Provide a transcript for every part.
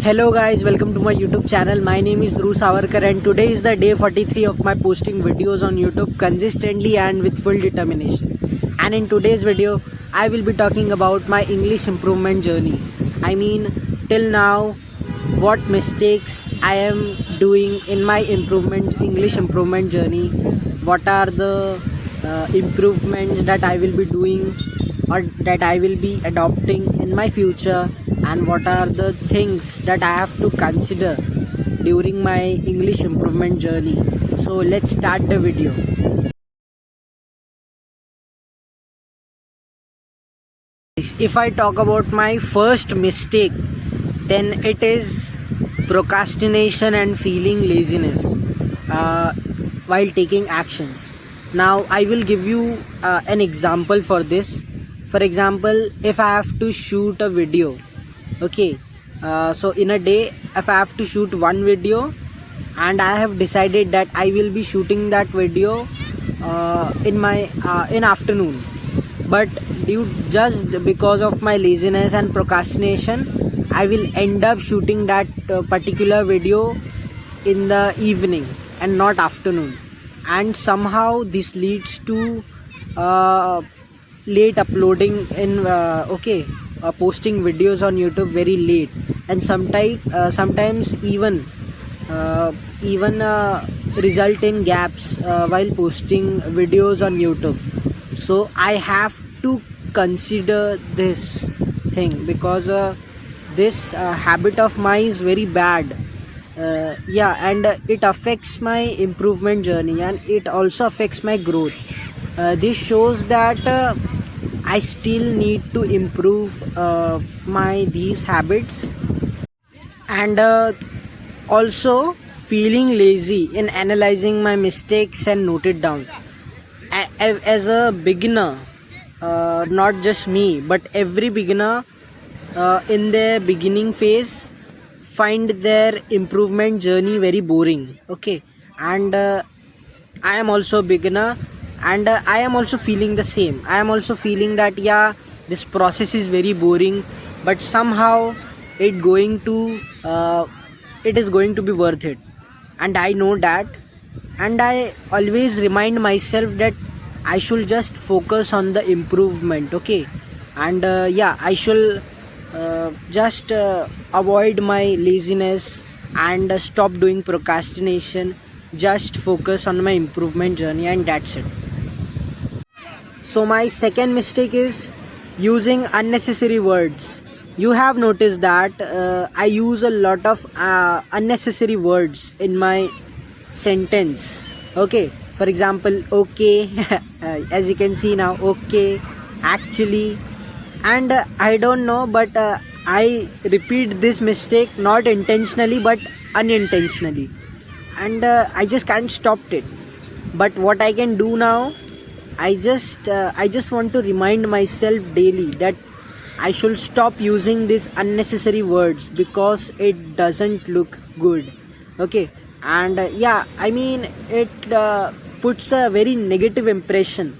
Hello guys, welcome to my YouTube channel. My name is Dhruv Savarkar and today is the day 43 of my posting videos on YouTube consistently and with full determination. And in today's video, I will be talking about my English improvement journey. I mean, till now, what mistakes I am doing in my English improvement journey. What are the improvements that I will be doing or that I will be adopting in my future, and what are the things that I have to consider during my English improvement journey. So let's start the video. If I talk about my first mistake, then it is procrastination and feeling laziness while taking actions. Now I will give you an example for this. For example, if I have to shoot a video, okay, so in a day, if I have to shoot one video and I have decided that I will be shooting that video in afternoon, but just because of my laziness and procrastination, I will end up shooting that particular video in the evening and not afternoon, and somehow this leads to late uploading in posting videos on YouTube very late, and sometimes even result in gaps while posting videos on YouTube. So I have to consider this thing because this habit of mine is very bad. And it affects my improvement journey and it also affects my growth. This shows that I still need to improve these habits, and also feeling lazy in analyzing my mistakes and note it down. As a beginner, not just me but every beginner in their beginning phase find their improvement journey very boring, okay, and I am also a beginner, and I am also feeling the same. I am also feeling that this process is very boring, but somehow it is going to be worth it, and I know that, and I always remind myself that I should just focus on the improvement, okay, and I should just avoid my laziness and stop doing procrastination, just focus on my improvement journey, and that's it. So my second mistake is using unnecessary words. You have noticed that I use a lot of unnecessary words in my sentence, okay. For example, okay, as you can see now, okay, actually, and I don't know, but I repeat this mistake not intentionally but unintentionally, and I just can't stop it. But what I can do now, I just want to remind myself daily that I should stop using these unnecessary words because it doesn't look good, okay, and I mean it puts a very negative impression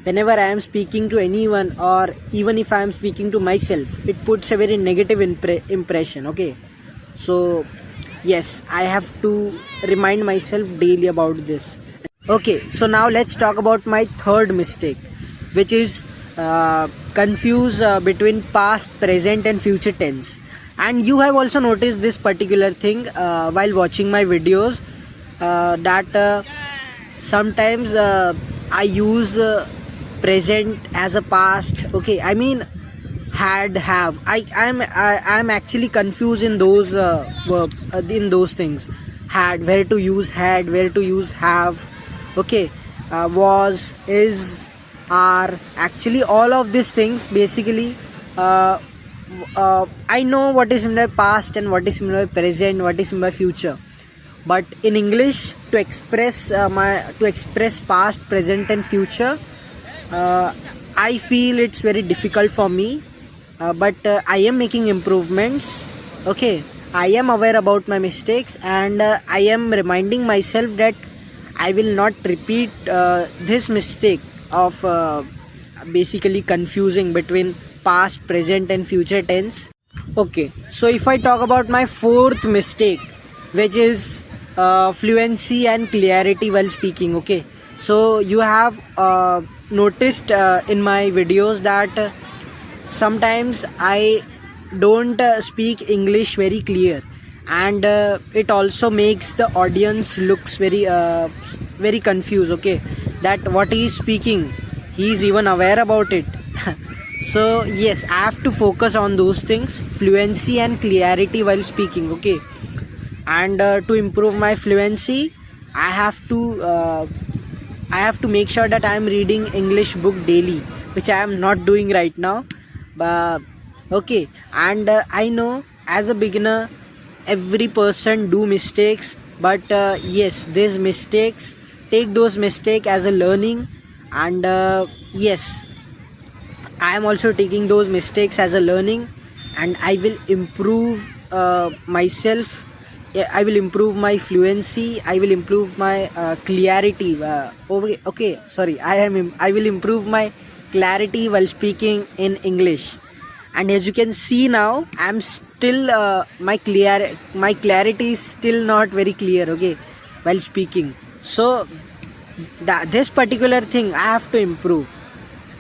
whenever I am speaking to anyone, or even if I am speaking to myself, it puts a very negative impression, okay. So yes, I have to remind myself daily about this. Okay, so now let's talk about my third mistake, which is confuse between past, present and future tense. And you have also noticed this particular thing while watching my videos, that sometimes I use present as a past, okay, I mean had, have. I'm actually confused in those things. Had, where to use had, where to use have, okay, was, is, are. Actually all of these things basically I know what is in my past and what is in my present, what is in my future, but in English to express past, present and future, I feel it's very difficult for me, but I am making improvements, okay. I am aware about my mistakes, and I am reminding myself that I will not repeat this mistake of basically confusing between past, present and future tense. Okay, so if I talk about my fourth mistake, which is fluency and clarity while speaking, okay. So you have noticed in my videos that sometimes I don't speak English very clear, and it also makes the audience looks very confused. Okay, that what he is speaking, he is even aware about it. So yes, I have to focus on those things, fluency and clarity while speaking. Okay, and to improve my fluency, I have to make sure that I am reading English book daily, which I am not doing right now. But okay, and I know as a beginner, every person do mistakes, but yes, these mistakes, take those mistakes as a learning, and yes, I am also taking those mistakes as a learning, and I will improve myself. I will improve my fluency. I will improve my clarity. Okay, sorry. I will improve my clarity while speaking in English. And as you can see now, I'm still my clarity is still not very clear. Okay, while speaking. So that this particular thing I have to improve,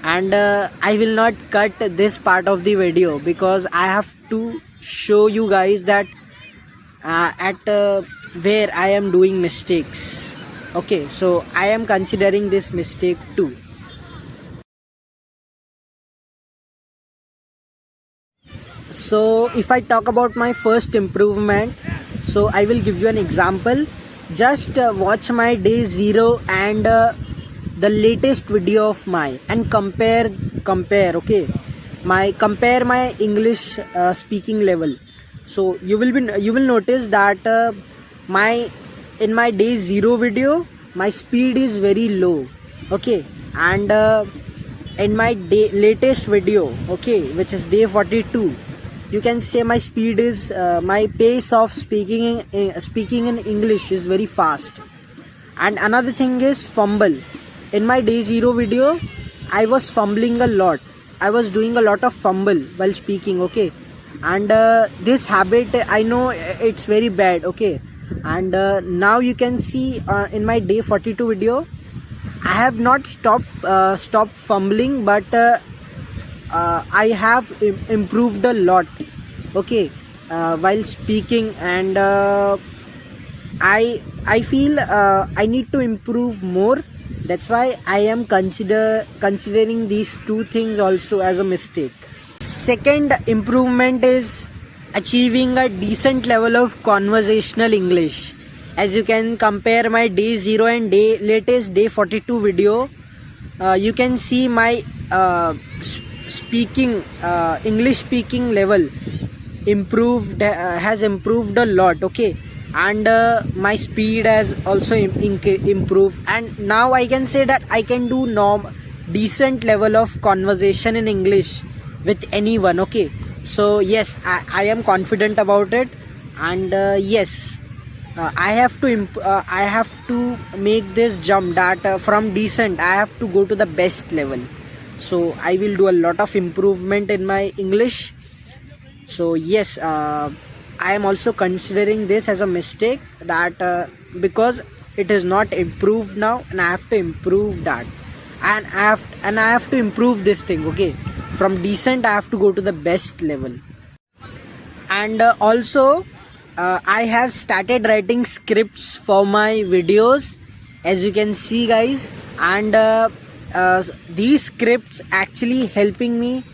and I will not cut this part of the video because I have to show you guys that at where I am doing mistakes. Okay, so I am considering this mistake too. So if I talk about my first improvement, so I will give you an example. Just watch my day 0 and the latest video of mine and compare. Okay, compare my English speaking level. So you will notice that my in my day 0 video, my speed is very low. Okay, and in my latest video, okay, which is day 42, you can say my speed is my pace of speaking in English is very fast. And another thing is fumble. In my day 0 video, I was fumbling a lot. I was doing a lot of fumble while speaking. Okay, and this habit, I know it's very bad. Okay, and now you can see in my day 42 video, I have not stopped fumbling, but I have improved a lot. Okay, while speaking, and I feel I need to improve more. That's why I am considering these two things also as a mistake. Second improvement is achieving a decent level of conversational English. As you can compare my day 0 and latest day 42 video, you can see my speaking English speaking level has improved a lot. Okay, and my speed has also improved, and now I can say that I can do decent level of conversation in English with anyone. Okay, so yes, I am confident about it, and yes, I have to make this jump that from decent I have to go to the best level. So I will do a lot of improvement in my English. So yes, I am also considering this as a mistake, that because it is not improved now, and I have to improve that, and I have to improve this thing. Okay, from decent I have to go to the best level. And also I have started writing scripts for my videos, as you can see guys, and these scripts actually helping me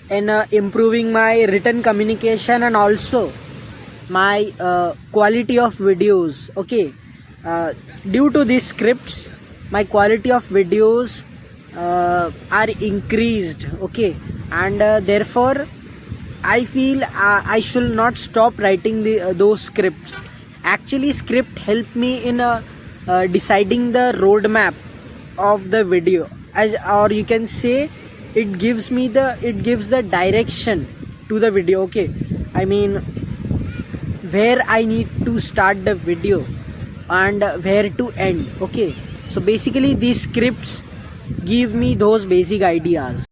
in improving my written communication and also my quality of videos. Okay, due to these scripts, my quality of videos are increased. Okay, and therefore I feel I should not stop writing those scripts. Actually, script help me in deciding the roadmap of the video, or you can say it gives the direction to the video. Okay, I mean where I need to start the video and where to end. Okay, so basically these scripts give me those basic ideas.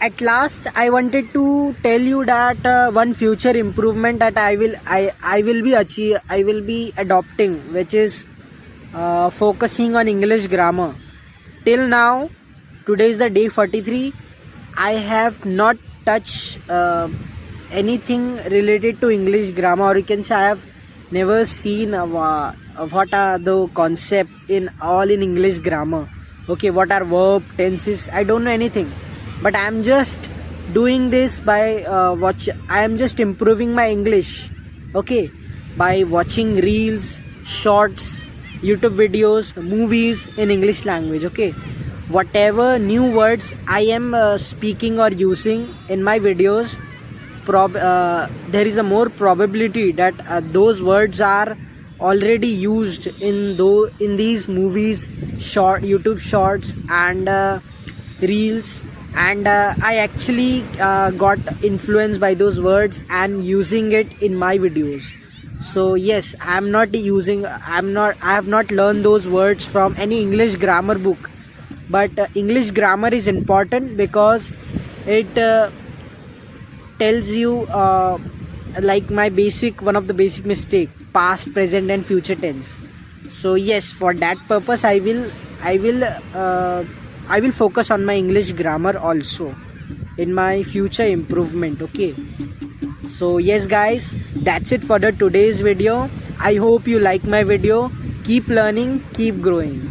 at last I wanted to tell you that one future improvement that I will be adopting, which is focusing on English grammar. Till now, today is the day 43. I have not touched anything related to English grammar, or you can say I have never seen what are the concept in all in English grammar. Okay, what are verb tenses? I don't know anything, but I am just doing this by I am just improving my English. Okay, by watching reels, shorts, YouTube videos, movies in English language. Okay, whatever new words I am speaking or using in my videos, there is a more probability that those words are already used in these movies, short YouTube shorts, and reels, and I actually got influenced by those words and using it in my videos. So yes, I have not learned those words from any English grammar book, but English grammar is important because it tells you like one of the basic mistake, past, present and future tense. So yes, for that purpose I will focus on my English grammar also in my future improvement. Okay, so yes guys, that's it for the today's video. I hope you like my video. Keep learning, keep growing.